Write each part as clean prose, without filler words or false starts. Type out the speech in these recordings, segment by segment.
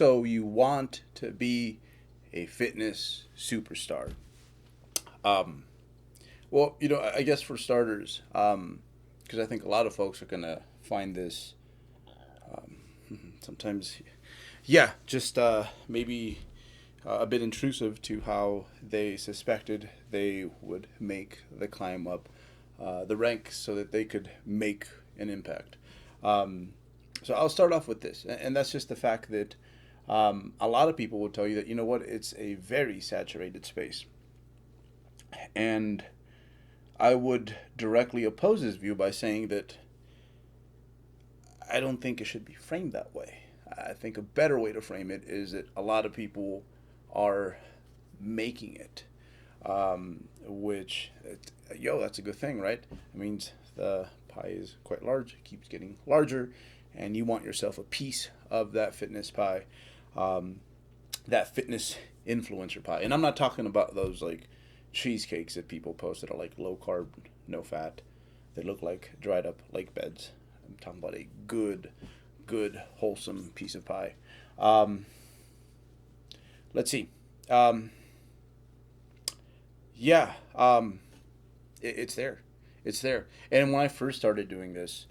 So you want to be a fitness superstar. Um, well, I guess for starters, because I think a lot of folks are gonna find this sometimes, yeah, just maybe a bit intrusive to how they suspected they would make the climb up the ranks so that they could make an impact. Um, so I'll start off with this, and that's just the fact that a lot of people will tell you that it's a very saturated space, and I would directly oppose this view by saying that I don't think it should be framed that way. I think a better way to frame it is that a lot of people are making it, that's a good thing, right? It means the pie is quite large, it keeps getting larger, and you want yourself a piece of that fitness pie, um, that fitness influencer pie. And I'm not talking about those like cheesecakes that people post that are like low carb, no fat. They look like dried up lake beds. I'm talking about a good, wholesome piece of pie. Um, let's see. Um, yeah, it's there. It's there. And when I first started doing this,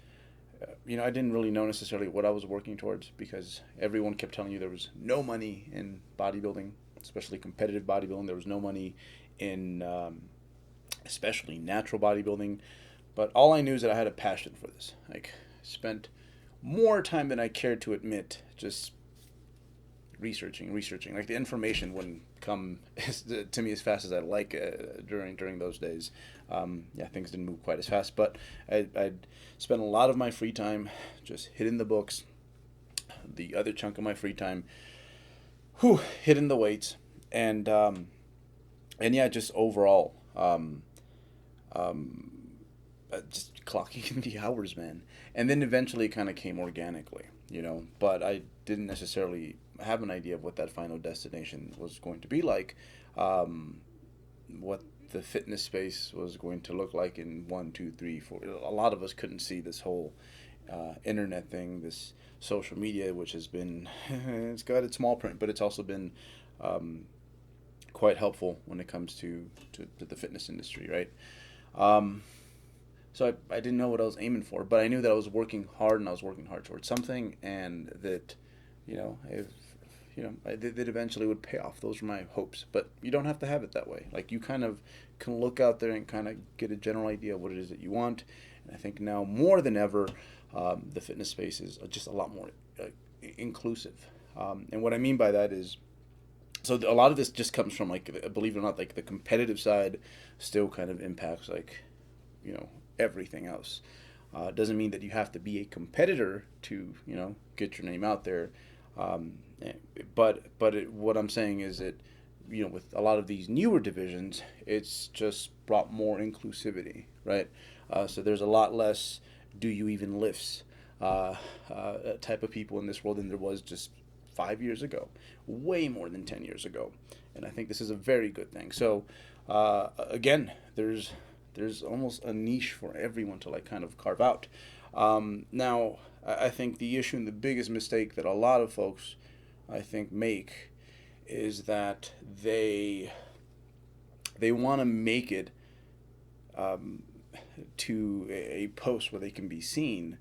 I didn't really know necessarily what I was working towards because everyone kept telling you there was no money in bodybuilding, especially competitive bodybuilding. There was no money in especially natural bodybuilding. But all I knew is that I had a passion for this. Like, spent more time than I cared to admit just researching. Like the information wouldn't come to me as fast as I'd like during those days. Yeah, things didn't move quite as fast, but I'd spent a lot of my free time just hitting the books. The other chunk of my free time, hitting the weights, and yeah, just overall, just clocking in the hours, man. And then eventually, it kind of came organically. But I didn't necessarily have an idea of what that final destination was going to be like, what the fitness space was going to look like in 1, 2, 3, 4. A lot of us couldn't see this whole internet thing, this social media, which has been it's got its small print, but it's also been quite helpful when it comes to the fitness industry, right? Um, so I didn't know what I was aiming for, but I knew that I was working hard and I was working hard towards something, and that, if that eventually would pay off. Those were my hopes, but you don't have to have it that way. Like, you kind of can look out there and kind of get a general idea of what it is that you want. And I think now more than ever, the fitness space is just a lot more inclusive. And what I mean by that is, so a lot of this just comes from, like, believe it or not, like the competitive side still kind of impacts, like, everything else. Doesn't mean that you have to be a competitor to get your name out there. Um, what I'm saying is that with a lot of these newer divisions, it's just brought more inclusivity, right? So there's a lot less do you even lifts type of people in this world than there was just 5 years ago, way more than 10 years ago, and I think this is a very good thing. So again, there's almost a niche for everyone to like kind of carve out. Now, I think the issue and the biggest mistake that a lot of folks, I think, make is that they want to make it um, to a post where they can be seen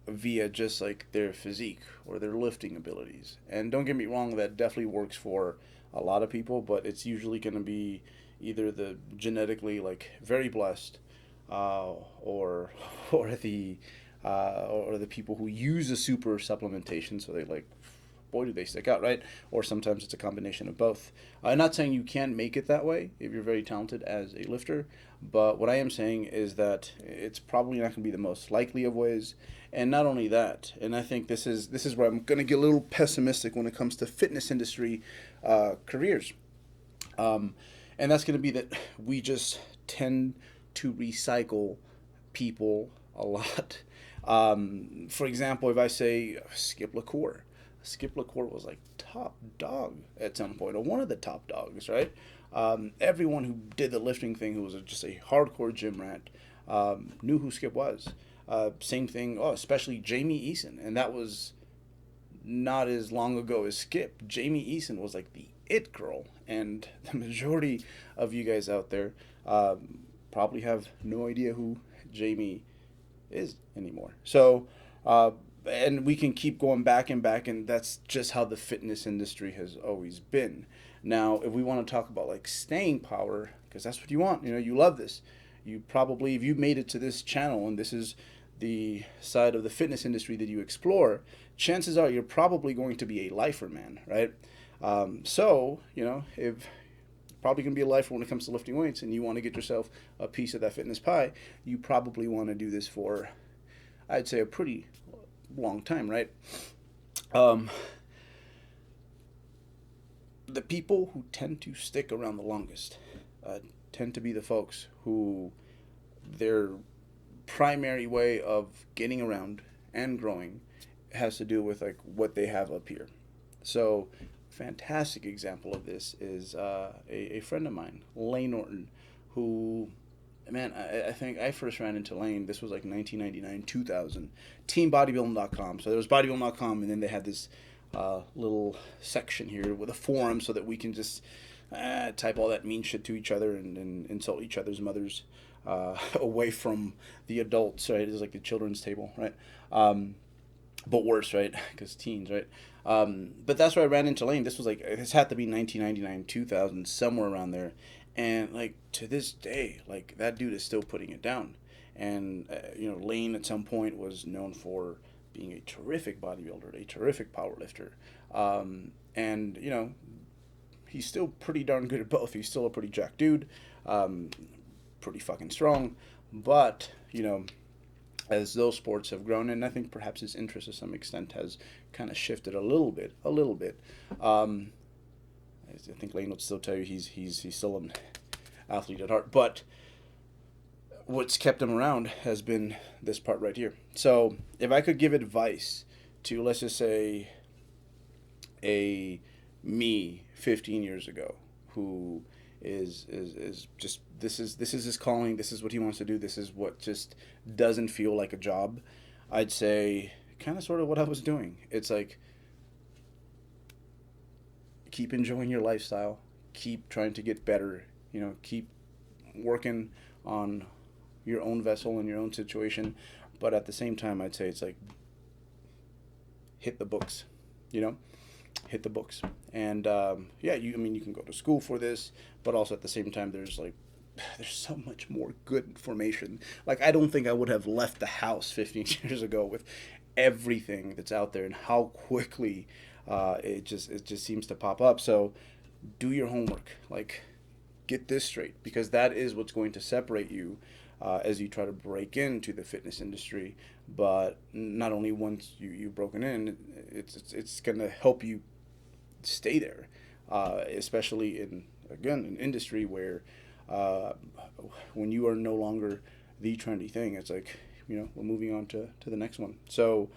via just like their physique or their lifting abilities. And don't get me wrong, that definitely works for a lot of people, but it's usually going to be either the genetically like very blessed, or or the people who use a super supplementation, so they like, boy, do they stick out, right? Or sometimes it's a combination of both. I'm not saying you can't make it that way if you're very talented as a lifter, but what I am saying is that it's probably not going to be the most likely of ways. And not only that, and I think this is where I'm going to get a little pessimistic when it comes to fitness industry careers. Um, and that's going to be that we just tend to recycle people a lot. For example, if I say Skip LaCour was like top dog at some point, or one of the top dogs, right? Everyone who did the lifting thing, who was just a hardcore gym rat, knew who Skip was. Same thing, especially Jamie Eason, and that was not as long ago as Skip, Jamie Eason was like the it girl, and the majority of you guys out there probably have no idea who Jamie is anymore. So, and we can keep going back and back, and that's just how the fitness industry has always been. Now, if we want to talk about like staying power, because that's what you want, you love this. You probably, if you made it to this channel and this is the side of the fitness industry that you explore, chances are you're probably going to be a lifer, man, right? So, if probably going to be a lifer when it comes to lifting weights and you want to get yourself a piece of that fitness pie, you probably want to do this for, I'd say, a pretty long time, right? Um, the people who tend to stick around the longest tend to be the folks who their primary way of getting around and growing has to do with like what they have up here. So, fantastic example of this is a friend of mine, Lane Norton, who, man, I think I first ran into Lane. This was like 1999, 2000. TeamBodybuilding.com. So there was bodybuilding.com, and then they had this little section here with a forum so that we can just type all that mean shit to each other and insult each other's mothers away from the adults, right? It's like the children's table, right? But worse, right? Because teens, right? But that's where I ran into Lane. This had to be 1999, 2000, somewhere around there. And like to this day, like that dude is still putting it down. And Lane at some point was known for being a terrific bodybuilder, a terrific powerlifter, and he's still pretty darn good at both. He's still a pretty jacked dude, pretty fucking strong, but as those sports have grown, and I think perhaps his interest to some extent has kind of shifted a little bit. I think Lane would still tell you he's still an athlete at heart, but what's kept him around has been this part right here. So if I could give advice to, let's just say, a me 15 years ago who is just this is his calling, this is what he wants to do, this is what just doesn't feel like a job, I'd say kind of sort of what I was doing. It's like, keep enjoying your lifestyle, keep trying to get better, keep working on your own vessel and your own situation, but at the same time I'd say it's like hit the books, hit the books. And you can go to school for this, but also at the same time there's so much more good information. Like, I don't think I would have left the house 15 years ago with everything that's out there and how quickly it just seems to pop up. So do your homework, like get this straight, because that is what's going to separate you as you try to break into the fitness industry. But not only once you've broken in, it's going to help you stay there, especially in an industry where when you are no longer the trendy thing, it's like, we're moving on to the next one. So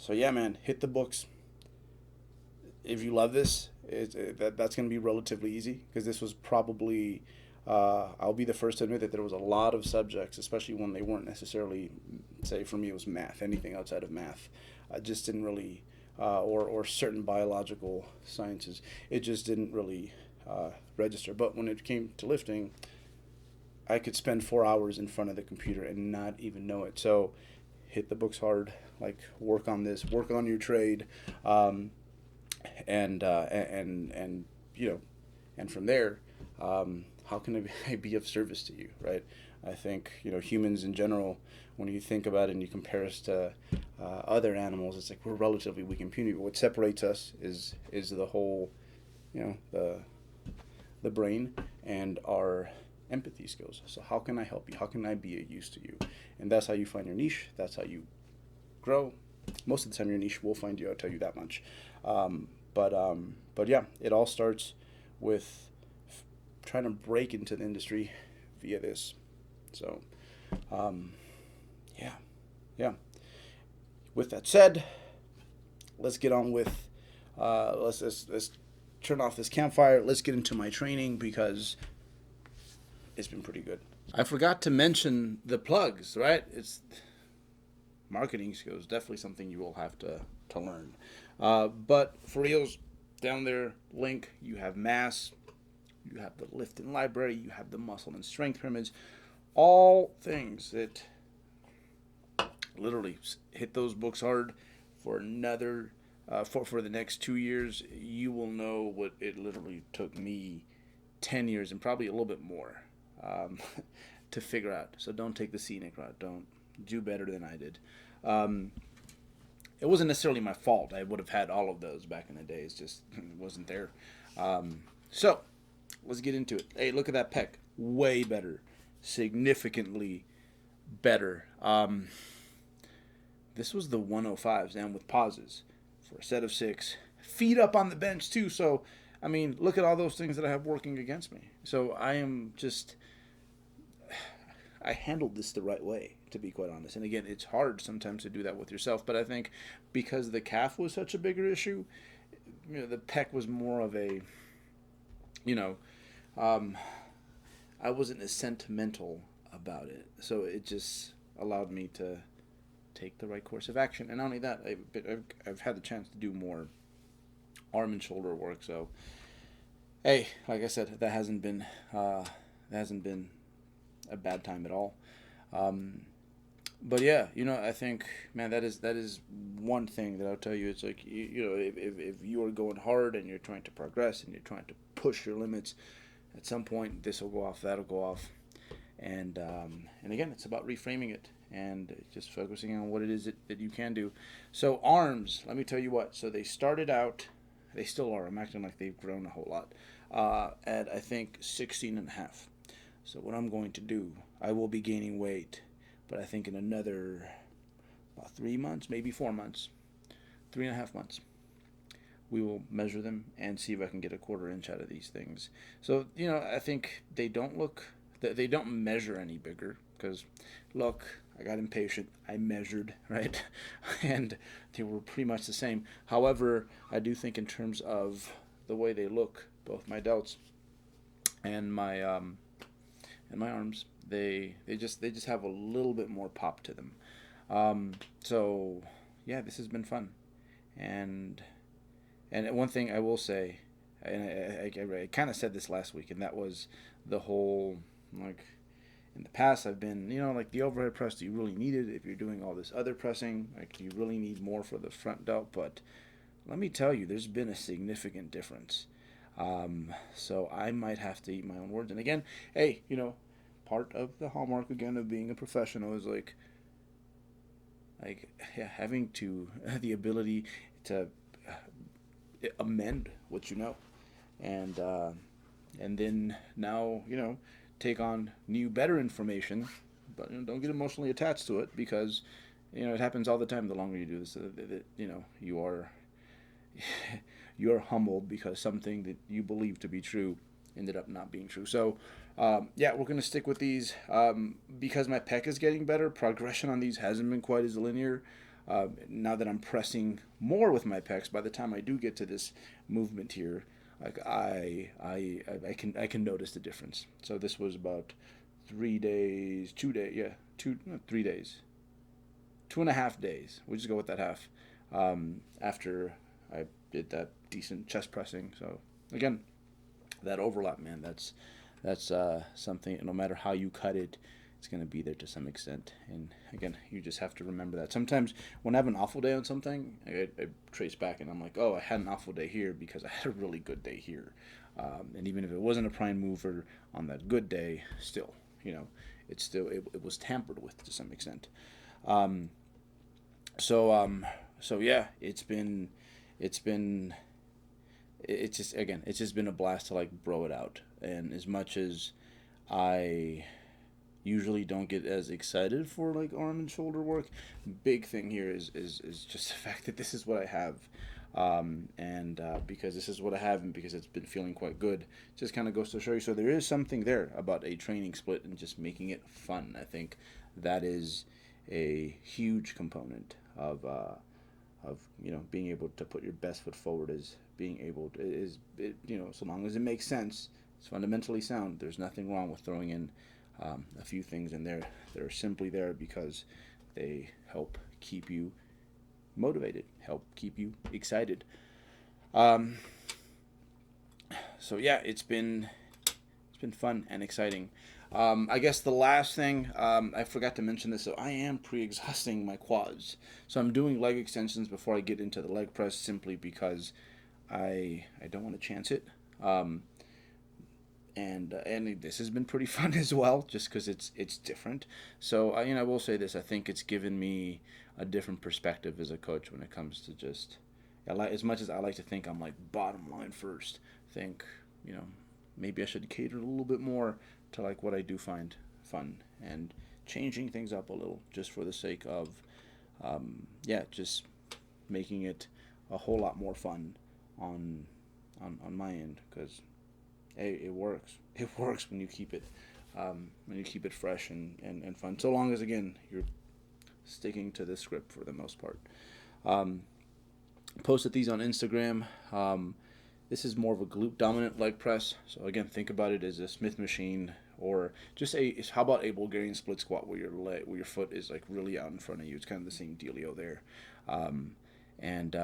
yeah, man, hit the books. If you love this, that's going to be relatively easy, because this was probably, I'll be the first to admit that there was a lot of subjects, especially when they weren't necessarily, say for me it was math, anything outside of math, I just didn't really, or certain biological sciences, it just didn't really register. But when it came to lifting, I could spend 4 hours in front of the computer and not even know it. So hit the books hard, like work on this, work on your trade, and from there, how can I be of service to you, right? I think, humans in general, when you think about it and you compare us to other animals, it's like we're relatively weak and puny, but what separates us is the whole, the brain and our empathy skills. So how can I help you? How can I be of use to you? And that's how you find your niche. That's how you grow. Most of the time your niche will find you, I'll tell you that much. But yeah, it all starts with trying to break into the industry via this. So, yeah. With that said, let's get on with, let's turn off this campfire. Let's get into my training, because it's been pretty good. I forgot to mention the plugs, right? marketing skills. Definitely something you will have to learn. But for reals, down there, link, you have mass, you have the lift and library, you have the muscle and strength pyramids, all things that literally hit those books hard for another for the next 2 years. You will know what it literally took me 10 years and probably a little bit more um, to figure out. So don't take the scenic route. Don't do better than I did. Um, it wasn't necessarily my fault. I would have had all of those back in the day. It's just it wasn't there. So let's get into it. Hey, look at that pec. Way better. Significantly better. This was the 105s and with pauses for a set of 6. Feet up on the bench too. So, I mean, look at all those things that I have working against me. So I am just, I handled this the right way, to be quite honest. And again, it's hard sometimes to do that with yourself. But I think because the calf was such a bigger issue, the pec was more of a, you know, I wasn't as sentimental about it. So it just allowed me to take the right course of action. And not only that, I've had the chance to do more arm and shoulder work. So, hey, like I said, that hasn't been a bad time at all. But yeah, I think, man, that is one thing that I'll tell you. It's like if you are going hard and you're trying to progress and you're trying to push your limits, at some point this will go off, that'll go off, and again, it's about reframing it and just focusing on what it is that you can do. So arms, let me tell you what. So they started out, they still are. I'm acting like they've grown a whole lot. At I think 16 and a half. So what I'm going to do, I will be gaining weight, but I think in another about 3 months, maybe 4 months, 3.5 months, we will measure them and see if I can get a quarter inch out of these things. So I think they don't measure any bigger because, look, I got impatient. I measured, right? And they were pretty much the same. However, I do think in terms of the way they look, both my delts and my arms, they just have a little bit more pop to them. So yeah, this has been fun. And one thing I will say, and I kind of said this last week, and that was the whole, like, in the past I've been, like the overhead press, do you really need it if you're doing all this other pressing? Like, do you really need more for the front delt? But let me tell you, there's been a significant difference. So I might have to eat my own words. And again, hey, part of the hallmark again of being a professional is like yeah, having to the ability to amend what you know, and then now take on new better information, but don't get emotionally attached to it because it happens all the time. The longer you do this, you are you're humbled because something that you believe to be true ended up not being true. So yeah, we're gonna stick with these because my pec is getting better. Progression on these hasn't been quite as linear. Now that I'm pressing more with my pecs, by the time I do get to this movement here, like I can notice the difference. So this was about 3 days, 2 days, yeah, 3 days, 2.5 days. We'll just go with that half. After I did that decent chest pressing. So again, that overlap, man, that's something. No matter how you cut it, it's going to be there to some extent. And again, you just have to remember that. Sometimes when I have an awful day on something, I trace back and I'm like, oh, I had an awful day here because I had a really good day here. And even if it wasn't a prime mover on that good day, still, it's still, it was tampered with to some extent. So yeah, it's just been a blast to like bro it out. And as much as I usually don't get as excited for like arm and shoulder work, big thing here is just the fact that this is what I have, and because this is what I have and because it's been feeling quite good, it just kind of goes to show you. So there is something there about a training split and just making it fun. I think that is a huge component of being able to put your best foot forward, is being able to, so long as it makes sense, it's fundamentally sound. There's nothing wrong with throwing in a few things in there that are simply there because they help keep you motivated, help keep you excited. Um, so yeah, it's been fun and exciting. I guess the last thing, I forgot to mention this, so I am pre-exhausting my quads. So I'm doing leg extensions before I get into the leg press simply because I don't want to chance it. Um, and this has been pretty fun as well, just because it's different. So I will say this: I think it's given me a different perspective as a coach when it comes to just, as much as I like to think I'm like bottom line first. Think maybe I should cater a little bit more to like what I do find fun and changing things up a little just for the sake of just making it a whole lot more fun on on my end because hey, it works. It works when you keep it fresh and fun. So long as again you're sticking to the script for the most part. Um, Posted these on Instagram. This is more of a glute dominant leg press. So again, think about it as a Smith machine or just how about a Bulgarian split squat where your foot is like really out in front of you. It's kind of the same dealio there. Um, and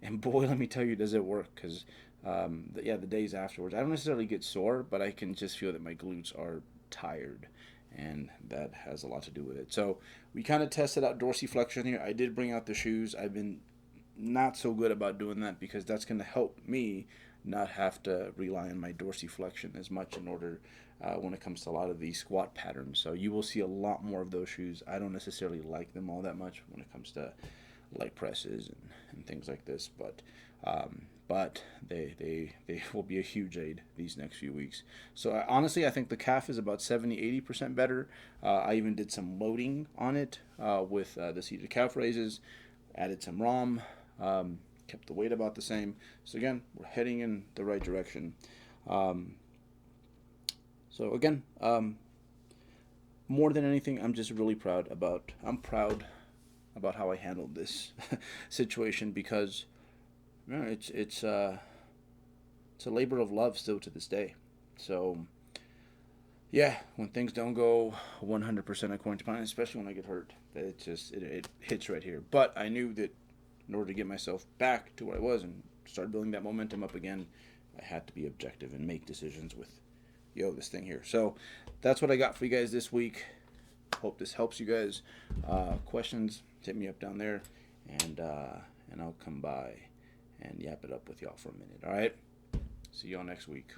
and boy, let me tell you, does it work? Because the days afterwards, I don't necessarily get sore, but I can just feel that my glutes are tired, and that has a lot to do with it. So we kind of tested out dorsiflexion here. I did bring out the shoes. I've been not so good about doing that because that's going to help me not have to rely on my dorsiflexion as much in order when it comes to a lot of these squat patterns. So you will see a lot more of those shoes. I don't necessarily like them all that much when it comes to leg presses and things like this, but they will be a huge aid these next few weeks. So honestly, I think the calf is about 70-80% better. I even did some loading on it with the seated calf raises, added some ROM, kept the weight about the same. So again, we're heading in the right direction. So again, more than anything, I'm proud about how I handled this situation because it's a labor of love still to this day. So yeah, when things don't go 100% according to plan, especially when I get hurt, it hits right here. But I knew that in order to get myself back to where I was and start building that momentum up again, I had to be objective and make decisions with this thing here. So that's what I got for you guys this week. Hope this helps you guys. Questions, hit me up down there, and I'll come by and yap it up with y'all for a minute. All right. See y'all next week.